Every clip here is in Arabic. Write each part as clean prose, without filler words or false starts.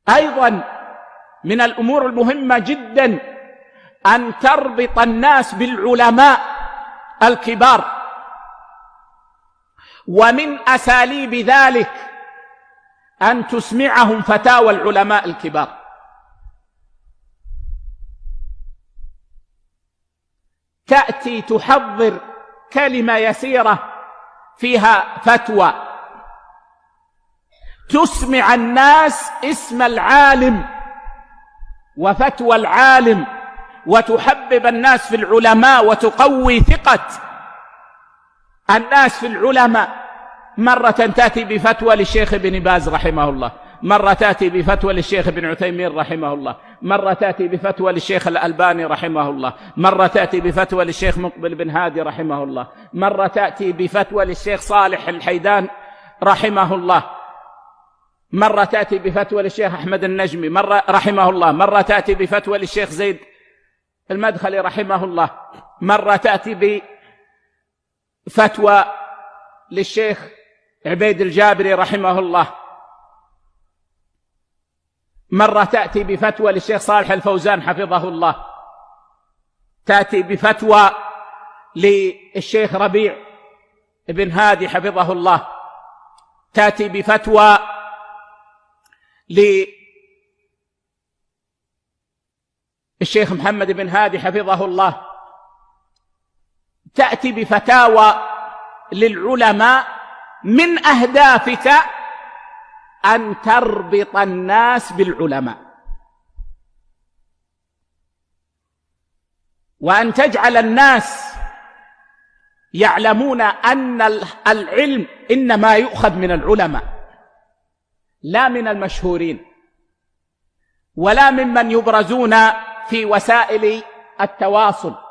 أيضا من الأمور المهمة جدا أن تربط الناس بالعلماء الكبار، ومن أساليب ذلك أن تسمعهم فتاوى العلماء الكبار. تأتي تحضر كلمة يسيرة فيها فتوى، تسمع الناس اسم العالم وفتوى العالم، وتحبب الناس في العلماء وتقوي ثقة الناس في العلماء. مرة تأتي بفتوى للشيخ ابن باز رحمه الله، مرة تأتي بفتوى للشيخ ابن عثيمين رحمه الله، مرة تأتي بفتوى للشيخ الألباني رحمه الله، مرة تأتي بفتوى للشيخ مقبل بن هادي رحمه الله، مرة تأتي بفتوى للشيخ صالح الحيدان رحمه الله، مرة تأتي بفتوى للشيخ أحمد النجمي مرة رحمه الله، مرة تأتي بفتوى للشيخ زيد المدخلي رحمه الله، مرة تأتي بفتوى للشيخ عبيد الجابري رحمه الله، مرة تأتي بفتوى للشيخ صالح الفوزان حفظه الله، تأتي بفتوى للشيخ ربيع بن هادي حفظه الله، تأتي بفتوى للشيخ محمد بن هادي حفظه الله، تأتي بفتاوى للعلماء. من أهدافك أن تربط الناس بالعلماء، وأن تجعل الناس يعلمون أن العلم إنما يؤخذ من العلماء، لا من المشهورين ولا ممن يبرزون في وسائل التواصل.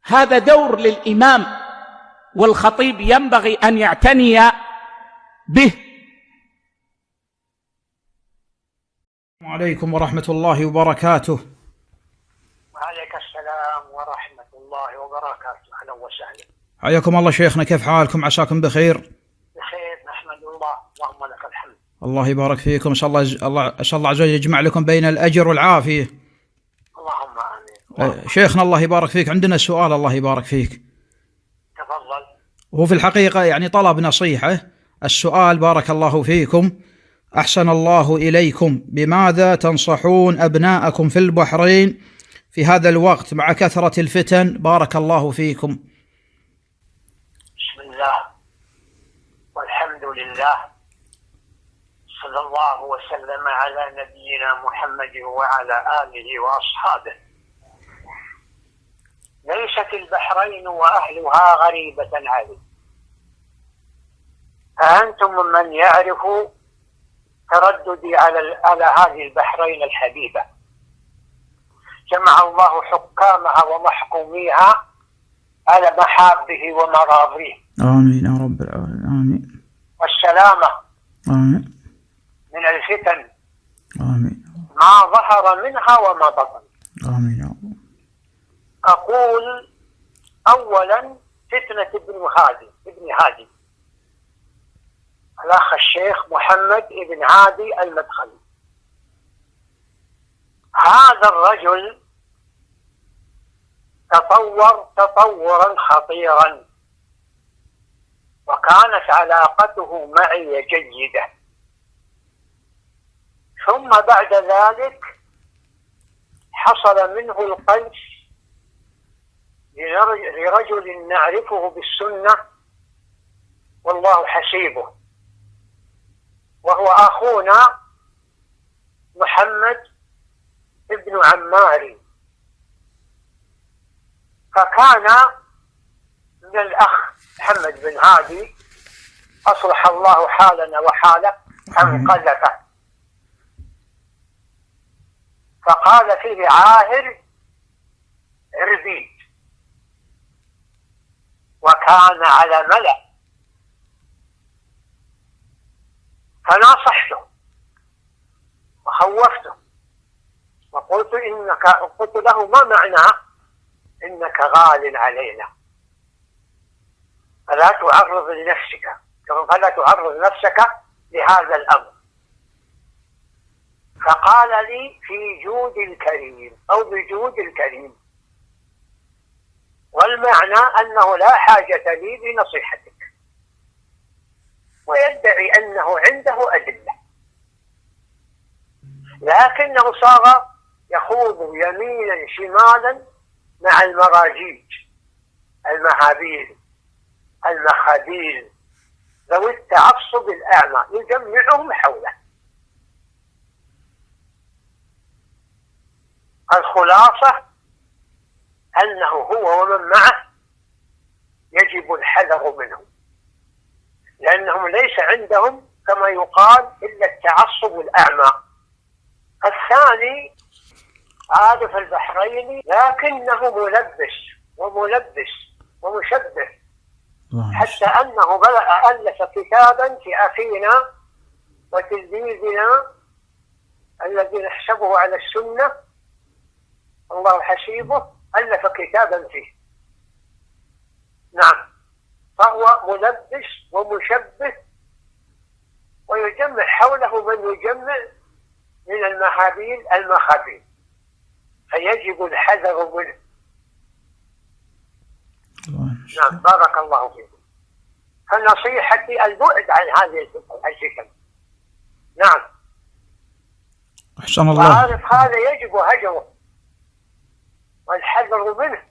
هذا دور للإمام والخطيب ينبغي أن يعتني به. السلام عليكم ورحمة الله وبركاته. وعليك السلام ورحمة الله وبركاته. أهلا وسهلا. حياكم الله شيخنا، كيف حالكم؟ عساكم بخير. بخير نحمد الله، اللهم لك الحمد. الله يبارك فيكم، إن شاء الله عز وجل يجمع لكم بين الأجر والعافية. اللهم آمين. شيخنا الله يبارك فيك، عندنا سؤال الله يبارك فيك. تفضل. وهو في الحقيقة يعني طلب نصيحة. السؤال بارك الله فيكم: أحسن الله إليكم، بماذا تنصحون أبناءكم في البحرين في هذا الوقت مع كثرة الفتن؟ بارك الله فيكم. بسم الله والحمد لله، صلى الله وسلم على نبينا محمد وعلى آله وأصحابه. ليست البحرين وأهلها غريبة علي، أأنتم من يعرف ترددي على هذه البحرين الحبيبة؟ جمع الله حكامها ومحكوميها على محابه ومراضيه. آمين يا رب العالمين. آمين. والسلامة آمين من الفتن. آمين. ما ظهر منها وما بطن. آمين يا رب. أقول أولا فتنة ابن هادي الأخ الشيخ محمد ابن هادي المدخلي. هذا الرجل تطور تطورا خطيرا، وكانت علاقته معي جيدة، ثم بعد ذلك حصل منه القذف لرجل نعرفه بالسنة والله حسيبه، وهو أخونا محمد ابن عماري. فكان من الأخ محمد بن هادي أصلح الله حالنا وحاله أن قذفه، فقال فيه عاهر عربيد، وكان على ملأ. فناصحته وخوفته وقلت قلت له: ما معنى إنك غال علينا، فلا تعرض لنفسك فلا تعرض نفسك لهذا الأمر. فقال لي في جود الكريم أو بجود الكريم، والمعنى أنه لا حاجة لي بنصيحتك، ويدعي أنه عنده أدلة، لكنه صار يخوض يمينا شمالا مع المراجيج، المهابيل، المخابيل، ذوي التعصب الأعمى، يجمعهم حوله. الخلاصة أنه هو ومن معه يجب الحذر منهم، لأنهم ليس عندهم كما يقال إلا التعصب الأعمى. الثاني عارف البحرين لكنه ملبس ومشبه، حتى أنه ألف كتابا في أخينا وتلميذنا الذي نحسبه على السنة، الله حسيبه، ألف كتابا فيه. نعم، فهو ملبس ومشبه، ويجمع حوله من يجمع من المخابيل، فيجب الحذر منه. نعم، بارك الله فيكم. فنصيحتي البعد عن هذه الفتن. نعم، أحسن الله. وعارف هذا يجب هجره والحذر منه،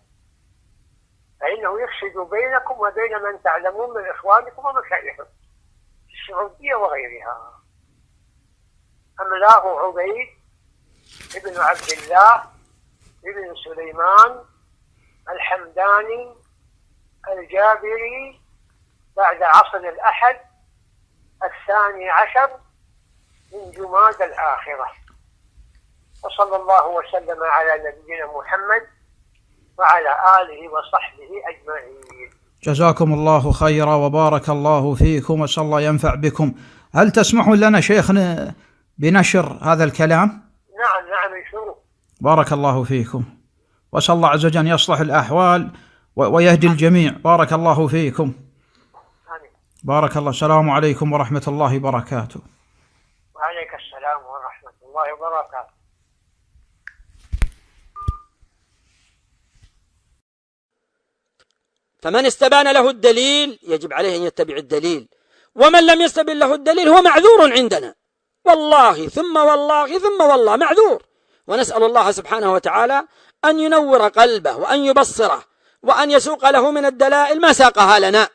فإنه يفسد بينكم وبين من تعلمون من إخوانكم ومشايخكم في السعودية وغيرها. أملاه عبيد ابن عبد الله ابن سليمان الحمداني الجابري بعد عصر الأحد 12 من جماد الآخرة. وصلى الله وسلم على نبينا محمد وعلى آله وصحبه أجمعين. جزاكم الله خيرا وبارك الله فيكم، وأسأل الله ينفع بكم. هل تسمحون لنا شيخنا بنشر هذا الكلام؟ نعم انشروا. بارك الله فيكم، وأسأل الله عز وجل أن يصلح الأحوال ويهدي الجميع. بارك الله فيكم. آمين. بارك الله. السلام عليكم ورحمة الله وبركاته. وعليك السلام ورحمة الله وبركاته. فمن استبان له الدليل يجب عليه أن يتبع الدليل، ومن لم يستبن له الدليل هو معذور عندنا، والله ثم والله ثم والله معذور. ونسأل الله سبحانه وتعالى أن ينور قلبه وأن يبصره وأن يسوق له من الدلائل ما ساقها لنا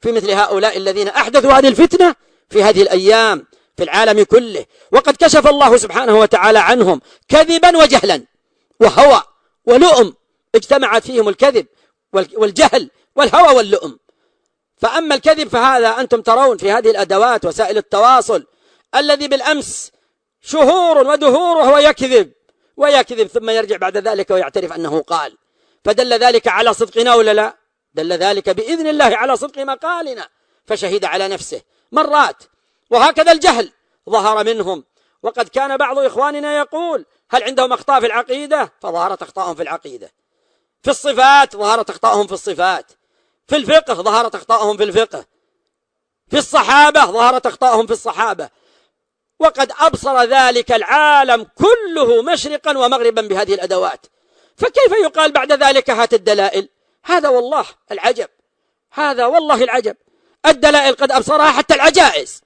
في مثل هؤلاء الذين أحدثوا هذه الفتنة في هذه الأيام في العالم كله. وقد كشف الله سبحانه وتعالى عنهم كذبا وجهلا وهوى ولؤم، اجتمعت فيهم الكذب والجهل والهوى واللؤم. فأما الكذب فهذا أنتم ترون في هذه الأدوات وسائل التواصل الذي بالأمس شهور ودهور وهو يكذب ويكذب ثم يرجع بعد ذلك ويعترف أنه قال، فدل ذلك على صدقنا ولا لا؟ دل ذلك بإذن الله على صدق مقالنا، فشهد على نفسه مرات. وهكذا الجهل ظهر منهم، وقد كان بعض إخواننا يقول هل عندهم أخطاء في العقيدة؟ فظهرت أخطاءهم في العقيدة. في الصفات ظهرت أخطاءهم في الصفات. في الفقه ظهرت أخطاءهم في الفقه. في الصحابة ظهرت أخطاءهم في الصحابة. وقد أبصر ذلك العالم كله مشرقا ومغربا بهذه الأدوات، فكيف يقال بعد ذلك هات الدلائل؟ هذا والله العجب، هذا والله العجب. الدلائل قد أبصرها حتى العجائز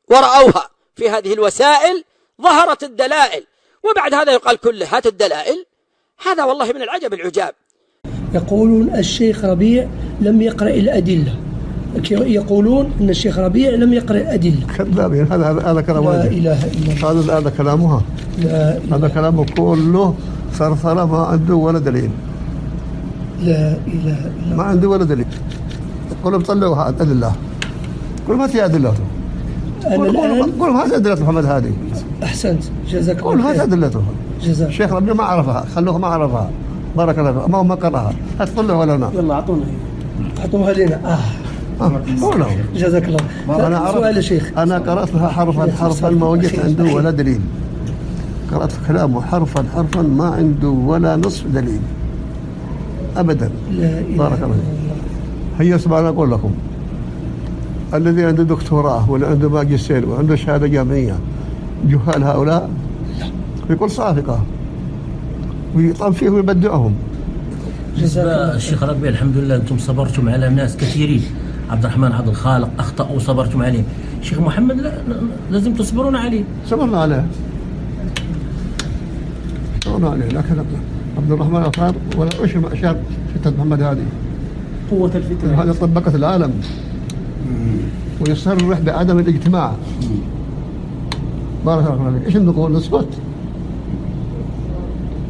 ورأوها في هذه الوسائل، ظهرت الدلائل، وبعد هذا يقال كله هات الدلائل. هذا والله من العجب العجاب. يقولون الشيخ ربيع لم يقرأ الأدلة، يقولون أن الشيخ ربيع لم يقرأ الأدلة. كذابين. هذا كلام لا إله إلا الله. هذا كلامها. هذا كلامه كله ثرثرة، ما عنده ولا دليل. لا إله إلا ما عنده ولا دليل. قولوا طلعوا أدلة، قولوا ما في أدلته. قولوا ما في أدلة محمد هادي. أحسنت، جزاك الله قولوا ما خير. في أدلته. جزاك. الشيخ ربيع ما عرفها، خلوه ما عرفها. بارك الله فيك. ما قرأها. هتطلعوا لنا. يلا أعطونا أعطوها لنا. قولوا. جزاك الله. سؤال يا شيخ. أنا قرأت لها حرفا ما وجدت عنده ولا دليل. قرأت كلامه حرفا ما عنده ولا نصف دليل أبدا. لا إله بارك الله فيك. هيا سبحان أقول لكم الذي عنده دكتوراه ولا عنده ماجستير وعنده شهادة جامعية جهال هؤلاء يقول صافقة ويطعن فيه ويبدعهم. بالنسبة الشيخ ربيع الحمد لله أنتم صبرتم على ناس كثيرين، عبد الرحمن عبد الخالق أخطأ وصبرتم عليه. شيخ محمد لا لازم تصبرون عليه. صبرنا عليه لكن عبد الرحمن أطار ولا أشر ما أشار فتنة محمد هادي قوة الفتنة هذا طبقت العالم ويصرح بعدم الاجتماع. بارك الله فيك. ايش نقول؟ نسكت؟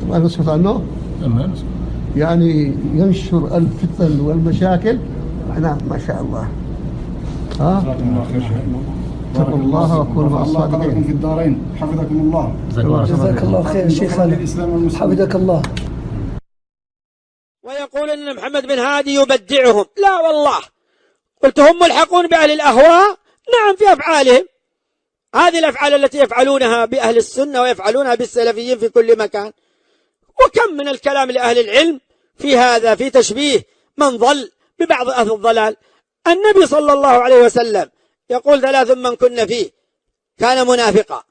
طبعا نسكت عنه؟ يعني ينشر الفتن والمشاكل. احنا ما شاء الله اتقوا الله وكونوا مع الصادقين في الدارين. حفظكم الله. جزاك الله خير شيخ حفظك الله. ويقول ان محمد بن هادي يبدعهم. لا والله، قلت هم ملحقون بأهل الأهواء. نعم في أفعالهم، هذه الأفعال التي يفعلونها بأهل السنة ويفعلونها بالسلفيين في كل مكان. وكم من الكلام لأهل العلم في هذا، في تشبيه من ضل ببعض أهل الضلال. النبي صلى الله عليه وسلم يقول 3 من كن فيه كان منافقا.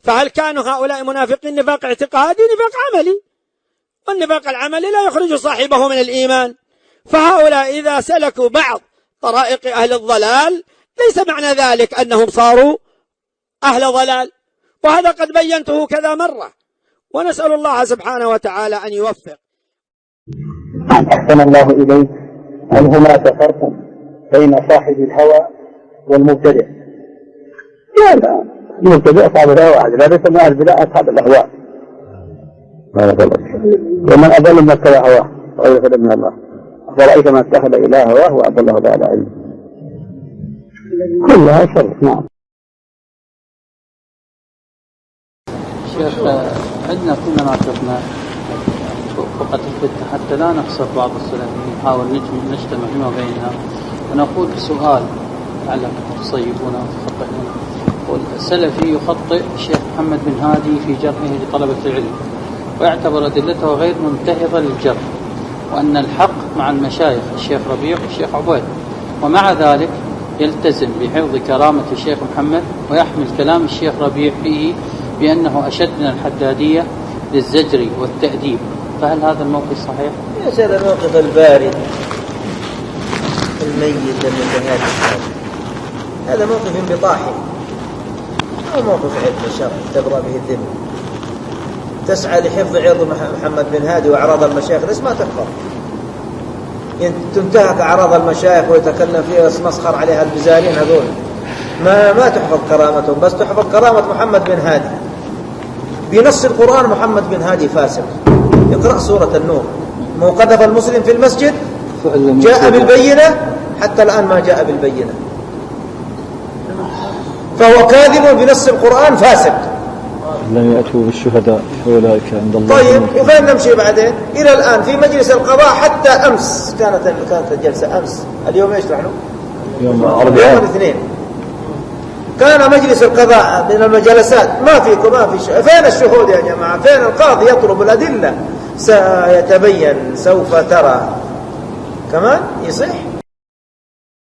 فهل كانوا هؤلاء منافقين نفاق اعتقادي؟ نفاق عملي، والنفاق العملي لا يخرج صاحبه من الإيمان. فهؤلاء إذا سلكوا بعض طرائق أهل الضلال ليس معنى ذلك أنهم صاروا أهل ضلال، وهذا قد بينته كذا مرة، ونسأل الله سبحانه وتعالى أن يوفق. أحسن الله إليك. هل هناك فرق بين صاحب الهوى والمبتدع؟ لا، المبتدع صاحب الهوى لا يسمى أهل البدع أصحاب الأهواء. ومن أضل من اتبع هواه وغير هدى من الله. فرأيت من اتخذ إله هواه وأضله الله على علم. كلها شر. نعم. شيخ عندنا كنا ناقشنا فقط الفتنة حتى لا نخسر بعض السلفيين، نحاول نجتمع فيما بيننا ونقول سؤال لعلكم تصيبون وتخطئون. والسلفي يخطئ الشيخ محمد بن هادي في جرحه لطلبة العلم ويعتبر أدلته غير منتهضة للجرح، وأن الحق مع المشايخ الشيخ ربيع والشيخ عبيد، ومع ذلك يلتزم بحفظ كرامة الشيخ محمد ويحمل كلام الشيخ ربيع فيه بأنه أشد من الحدادية للزجر والتأديب. فهل هذا الموقف صحيح؟ ليس هذا الموقف البارد الميت المتهادئ، هذا موقف انبطاحي أو موقف علم الشرع تبرأ به الذمة. تسعى لحفظ عرض محمد بن هادي وأعراض المشايخ، ليش ما تحفظ؟ إن تنتهك أعراض المشايخ ويتكلم فيها مسخر عليها البزارين هذول، ما تحفظ كرامتهم، بس تحفظ كرامة محمد بن هادي. بنص القرآن محمد بن هادي فاسق. اقرأ سورة النور، موقذف المسلم في المسجد جاء بالبينة، حتى الآن ما جاء بالبينة، فهو كاذب بنص القرآن فاسق. لم يأتوا بالشهداء أولئك عند الله. طيب وفين نمشي بعدين؟ إلى الآن في مجلس القضاء حتى أمس كانت الجلسة أمس، اليوم إيش نحن؟ يوم الاثنين. كان مجلس القضاء من المجالسات ما في فين الشهود يا جماعة؟ فين القاضي يطلب الأدلة؟ سيتبين سوف ترى. كمان يصح